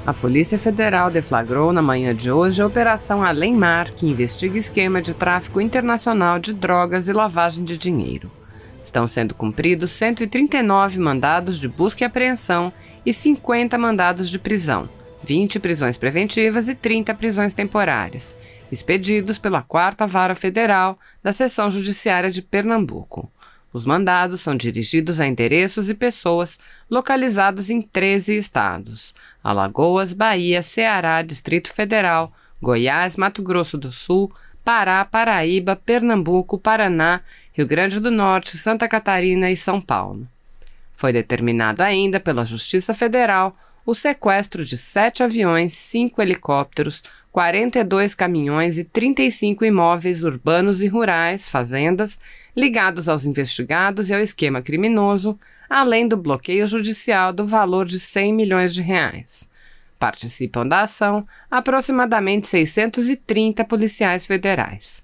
A Polícia Federal deflagrou na manhã de hoje a Operação Além Mar, que investiga esquema de tráfico internacional de drogas e lavagem de dinheiro. Estão sendo cumpridos 139 mandados de busca e apreensão e 50 mandados de prisão, 20 prisões preventivas e 30 prisões temporárias, expedidos pela 4ª Vara Federal da Seção Judiciária de Pernambuco. Os mandados são dirigidos a endereços e pessoas localizados em 13 estados: Alagoas, Bahia, Ceará, Distrito Federal, Goiás, Mato Grosso do Sul, Pará, Paraíba, Pernambuco, Paraná, Rio Grande do Norte, Santa Catarina e São Paulo. Foi determinado ainda pela Justiça Federal o sequestro de 7 aviões, 5 helicópteros, 42 caminhões e 35 imóveis urbanos e rurais, fazendas, ligados aos investigados e ao esquema criminoso, além do bloqueio judicial do valor de R$100 milhões. Participam da ação aproximadamente 630 policiais federais.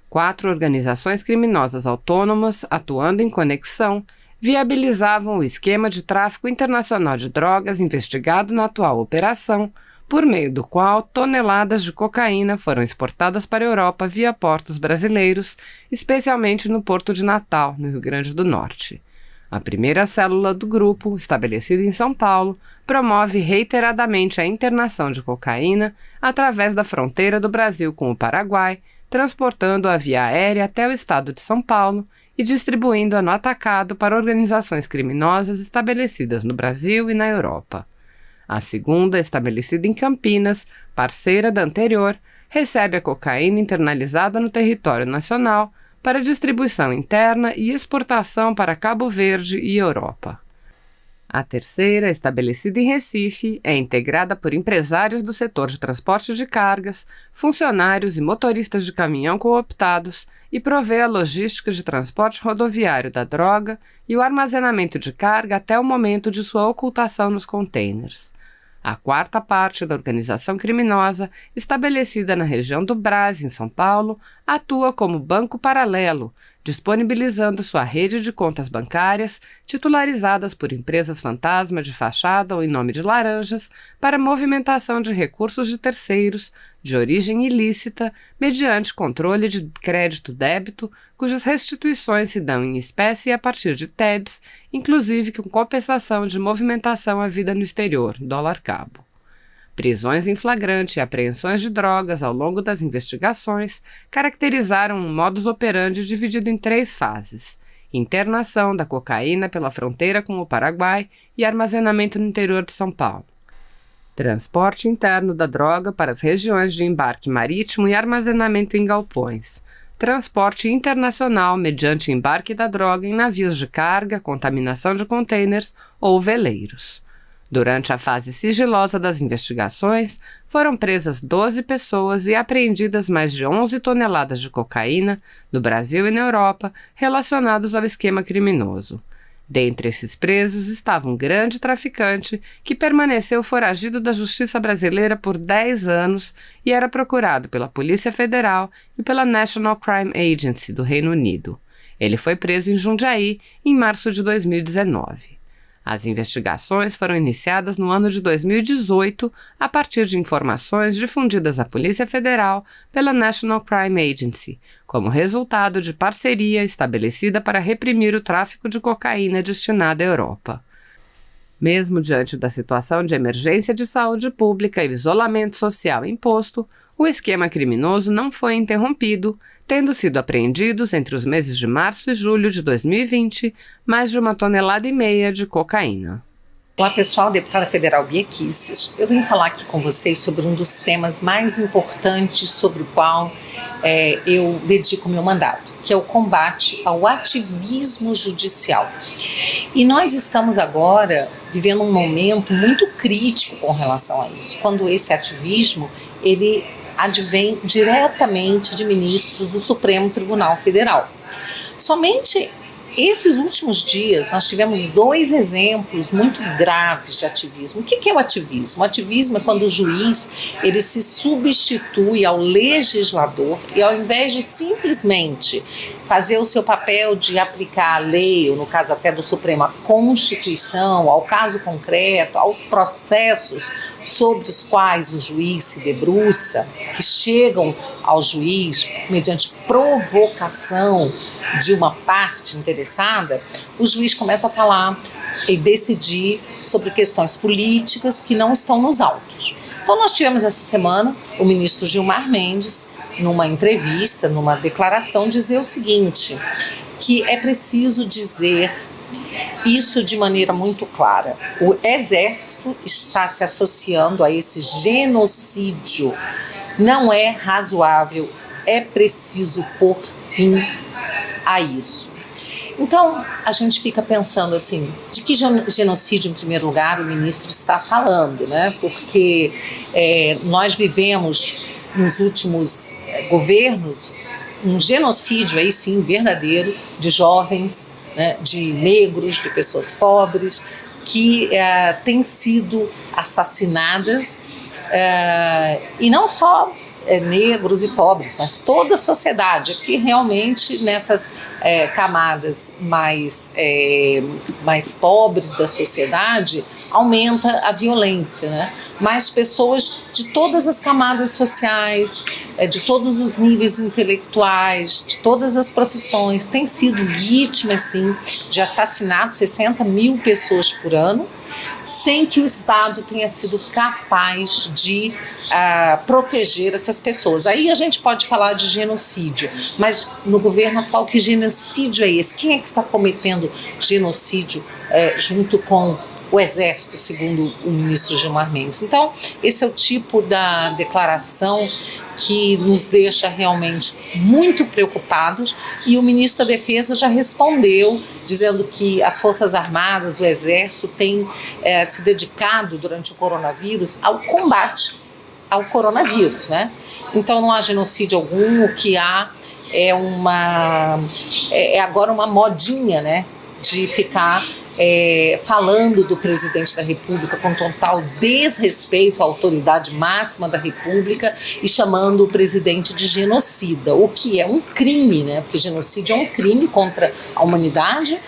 4 organizações criminosas autônomas, atuando em conexão, viabilizavam o esquema de tráfico internacional de drogas investigado na atual operação, por meio do qual toneladas de cocaína foram exportadas para a Europa via portos brasileiros, especialmente no Porto de Natal, no Rio Grande do Norte. A primeira célula do grupo, estabelecida em São Paulo, promove reiteradamente a internação de cocaína através da fronteira do Brasil com o Paraguai, transportando-a via aérea até o estado de São Paulo e distribuindo-a no atacado para organizações criminosas estabelecidas no Brasil e na Europa. A segunda, estabelecida em Campinas, parceira da anterior, recebe a cocaína internalizada no território nacional para distribuição interna e exportação para Cabo Verde e Europa. A terceira, estabelecida em Recife, é integrada por empresários do setor de transporte de cargas, funcionários e motoristas de caminhão cooptados e provê a logística de transporte rodoviário da droga e o armazenamento de carga até o momento de sua ocultação nos containers. A 4ª parte da organização criminosa, estabelecida na região do Brás, em São Paulo, atua como banco paralelo, disponibilizando sua rede de contas bancárias, titularizadas por empresas fantasma de fachada ou em nome de laranjas, para movimentação de recursos de terceiros, de origem ilícita, mediante controle de crédito-débito, cujas restituições se dão em espécie a partir de TEDs, inclusive com compensação de movimentação à vida no exterior, dólar-cabo. Prisões em flagrante e apreensões de drogas ao longo das investigações caracterizaram um modus operandi dividido em 3 fases: internação da cocaína pela fronteira com o Paraguai e armazenamento no interior de São Paulo. Transporte interno da droga para as regiões de embarque marítimo e armazenamento em galpões. Transporte internacional mediante embarque da droga em navios de carga, contaminação de containers ou veleiros. Durante a fase sigilosa das investigações, foram presas 12 pessoas e apreendidas mais de 11 toneladas de cocaína, no Brasil e na Europa, relacionados ao esquema criminoso. Dentre esses presos estava um grande traficante que permaneceu foragido da justiça brasileira por 10 anos e era procurado pela Polícia Federal e pela National Crime Agency do Reino Unido. Ele foi preso em Jundiaí em março de 2019. As investigações foram iniciadas no ano de 2018 a partir de informações difundidas à Polícia Federal pela National Crime Agency, como resultado de parceria estabelecida para reprimir o tráfico de cocaína destinada à Europa. Mesmo diante da situação de emergência de saúde pública e isolamento social imposto, o esquema criminoso não foi interrompido, tendo sido apreendidos entre os meses de março e julho de 2020 mais de 1,5 toneladas de cocaína. Olá pessoal, deputada federal Bia Kicis. Eu vim falar aqui com vocês sobre um dos temas mais importantes sobre o qual eu dedico meu mandato, que é o combate ao ativismo judicial. E nós estamos agora vivendo um momento muito crítico com relação a isso, quando esse ativismo ele advém diretamente de ministros do Supremo Tribunal Federal. Somente Esses últimos dias nós tivemos 2 exemplos muito graves de ativismo. O que é o ativismo? O ativismo é quando o juiz ele se substitui ao legislador e, ao invés de simplesmente fazer o seu papel de aplicar a lei, ou no caso até do Supremo, a Constituição, ao caso concreto, aos processos sobre os quais o juiz se debruça, que chegam ao juiz mediante provocação de uma parte interessada, o juiz começa a falar e decidir sobre questões políticas que não estão nos autos. Então nós tivemos essa semana o ministro Gilmar Mendes, numa entrevista, numa declaração, dizer o seguinte, que é preciso dizer isso de maneira muito clara. O Exército está se associando a esse genocídio. Não é razoável, é preciso pôr fim a isso. Então, a gente fica pensando assim, de que genocídio, em primeiro lugar, o ministro está falando, né? Porque nós vivemos nos últimos governos um genocídio, aí sim, verdadeiro, de jovens, né, de negros, de pessoas pobres, que têm sido assassinadas, e não só negros e pobres, mas toda a sociedade, que realmente nessas camadas mais pobres da sociedade aumenta a violência, né? Mas pessoas de todas as camadas sociais, de todos os níveis intelectuais, de todas as profissões, têm sido vítimas, sim, de assassinatos, 60 mil pessoas por ano, sem que o Estado tenha sido capaz de proteger essas pessoas. Aí a gente pode falar de genocídio, mas no governo atual, que genocídio é esse? Quem é que está cometendo genocídio junto com o Exército, segundo o ministro Gilmar Mendes? Então, esse é o tipo da declaração que nos deixa realmente muito preocupados, e o ministro da Defesa já respondeu, dizendo que as Forças Armadas, o Exército, têm se dedicado durante o coronavírus ao combate ao coronavírus, né? Então não há genocídio algum, o que há é agora uma modinha, né, de ficar falando do presidente da República com total desrespeito à autoridade máxima da República e chamando o presidente de genocida, o que é um crime, né? Porque genocídio é um crime contra a humanidade,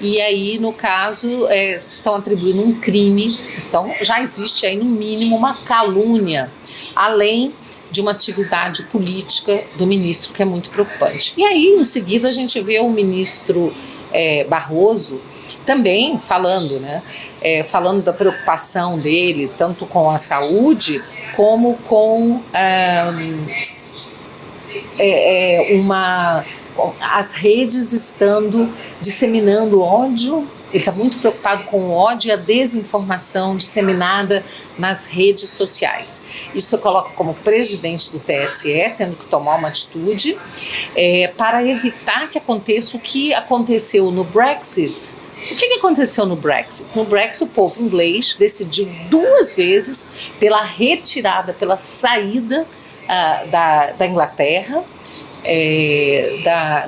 e aí, no caso, estão atribuindo um crime. Então já existe aí no mínimo uma calúnia, além de uma atividade política do ministro, que é muito preocupante. E aí, em seguida, a gente vê o ministro Barroso também falando, né? Falando da preocupação dele, tanto com a saúde, como com as redes estando disseminando ódio. Ele está muito preocupado com o ódio e a desinformação disseminada nas redes sociais. Isso coloca como presidente do TSE, tendo que tomar uma atitude para evitar que aconteça o que aconteceu no Brexit. O que aconteceu no Brexit? No Brexit, o povo inglês decidiu 2 vezes pela retirada, pela saída da Inglaterra,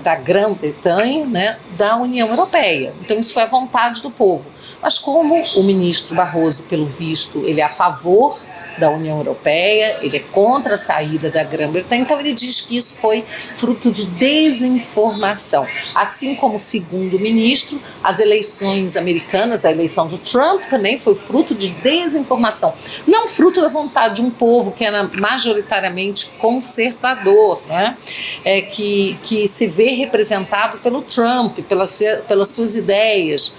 da Grã-Bretanha, né, da União Europeia. Então isso foi a vontade do povo. Mas como o ministro Barroso, pelo visto, ele é a favor da União Europeia, ele é contra a saída da Grã-Bretanha, então ele diz que isso foi fruto de desinformação. Assim como, segundo o ministro, as eleições americanas, a eleição do Trump também foi fruto de desinformação, não fruto da vontade de um povo que era majoritariamente conservador, né? Que se vê representado pelo Trump, pelas suas ideias,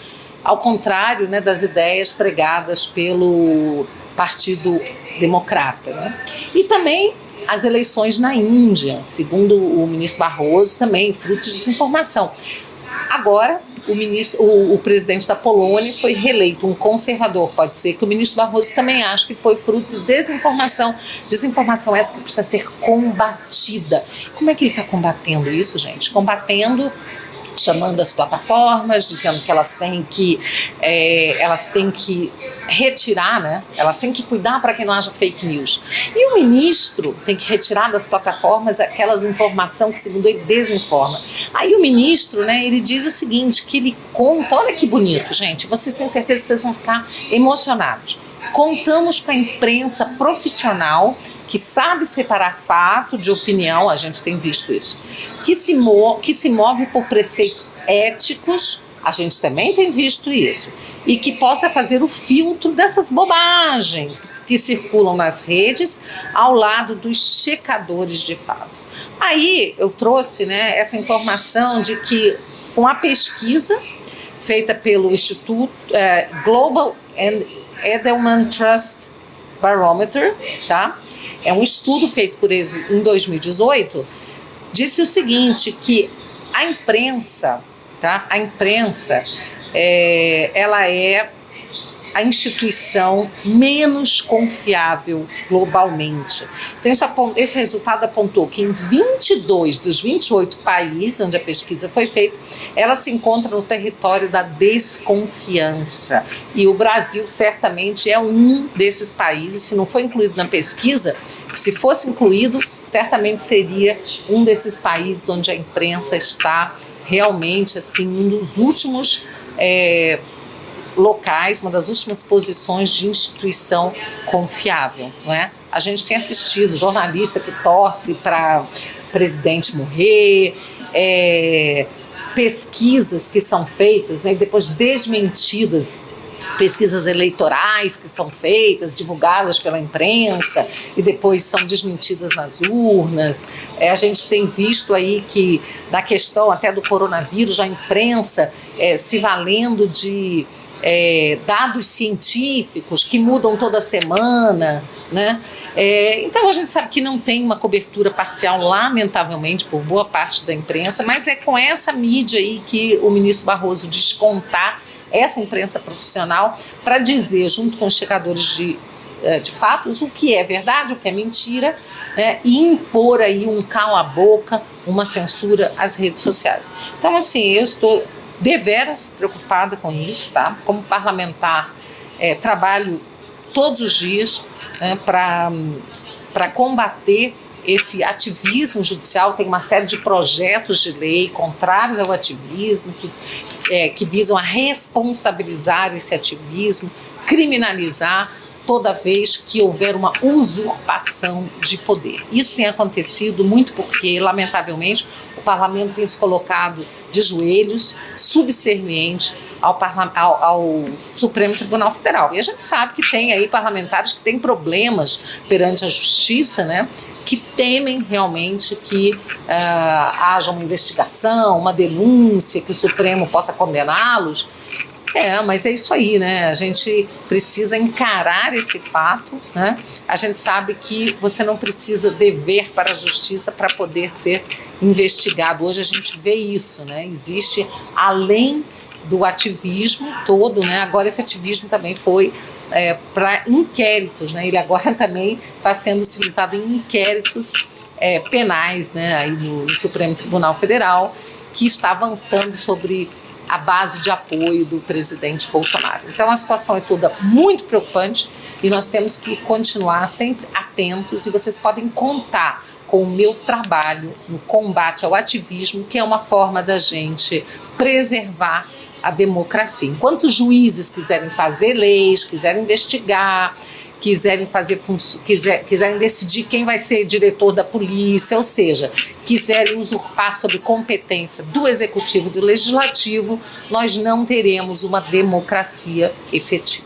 ao contrário, né, das ideias pregadas pelo Partido Democrata, né? E também as eleições na Índia, segundo o ministro Barroso, também fruto de desinformação. Agora, o presidente da Polônia foi reeleito, um conservador. Pode ser que o ministro Barroso também ache que foi fruto de desinformação. Desinformação essa que precisa ser combatida. Como é que ele está combatendo isso, gente? Combatendo chamando as plataformas, dizendo que elas têm que retirar, né? Elas têm que cuidar para que não haja fake news. E o ministro tem que retirar das plataformas aquelas informações que, segundo ele, desinforma. Aí o ministro, né, ele diz o seguinte, que ele conta, olha que bonito, gente, vocês têm certeza que vocês vão ficar emocionados. Contamos com a imprensa profissional que sabe separar fato de opinião, a gente tem visto isso, que se move por preceitos éticos, a gente também tem visto isso, e que possa fazer o filtro dessas bobagens que circulam nas redes ao lado dos checadores de fato. Aí eu trouxe, né, essa informação de que foi uma pesquisa feita pelo Instituto Global Edelman Trust Barometer, tá? É um estudo feito por eles em 2018, disse o seguinte, que a imprensa, tá? A imprensa, ela é a instituição menos confiável globalmente. Então, esse resultado apontou que em 22 dos 28 países onde a pesquisa foi feita, ela se encontra no território da desconfiança. E o Brasil certamente é um desses países, se não foi incluído na pesquisa, se fosse incluído, certamente seria um desses países onde a imprensa está realmente assim, um dos últimos locais, uma das últimas posições de instituição confiável, não é? A gente tem assistido jornalista que torce para presidente morrer, pesquisas que são feitas, né, depois desmentidas, pesquisas eleitorais que são feitas, divulgadas pela imprensa e depois são desmentidas nas urnas. A gente tem visto aí que na questão até do coronavírus, a imprensa se valendo de dados científicos que mudam toda semana, né? Então a gente sabe que não tem uma cobertura parcial, lamentavelmente, por boa parte da imprensa, mas é com essa mídia aí que o ministro Barroso descontar essa imprensa profissional para dizer, junto com os checadores de fatos, o que é verdade, o que é mentira, né, e impor aí um cala-boca, uma censura às redes sociais. Então, assim, eu estou deveras preocupada com isso, tá? Como parlamentar, trabalho todos os dias, né, para combater esse ativismo judicial. Tem uma série de projetos de lei contrários ao ativismo, que visam a responsabilizar esse ativismo, criminalizar toda vez que houver uma usurpação de poder. Isso tem acontecido muito porque, lamentavelmente, o parlamento tem se colocado de joelhos, subserviente ao Supremo Tribunal Federal. E a gente sabe que tem aí parlamentares que têm problemas perante a justiça, né, que temem realmente que haja uma investigação, uma denúncia, que o Supremo possa condená-los. Mas é isso aí, né? A gente precisa encarar esse fato, né? A gente sabe que você não precisa dever para a justiça para poder ser investigado. Hoje a gente vê isso, né? Existe, além do ativismo todo, né? Agora esse ativismo também foi para inquéritos, né? Ele agora também está sendo utilizado em inquéritos penais, né? Aí no Supremo Tribunal Federal, que está avançando sobre a base de apoio do presidente Bolsonaro. Então a situação é toda muito preocupante e nós temos que continuar sempre atentos, e vocês podem contar com o meu trabalho no combate ao ativismo, que é uma forma da gente preservar a democracia. Enquanto os juízes quiserem fazer leis, quiserem investigar, quiserem decidir quem vai ser diretor da polícia, ou seja, quiserem usurpar sobre competência do executivo e do legislativo, nós não teremos uma democracia efetiva.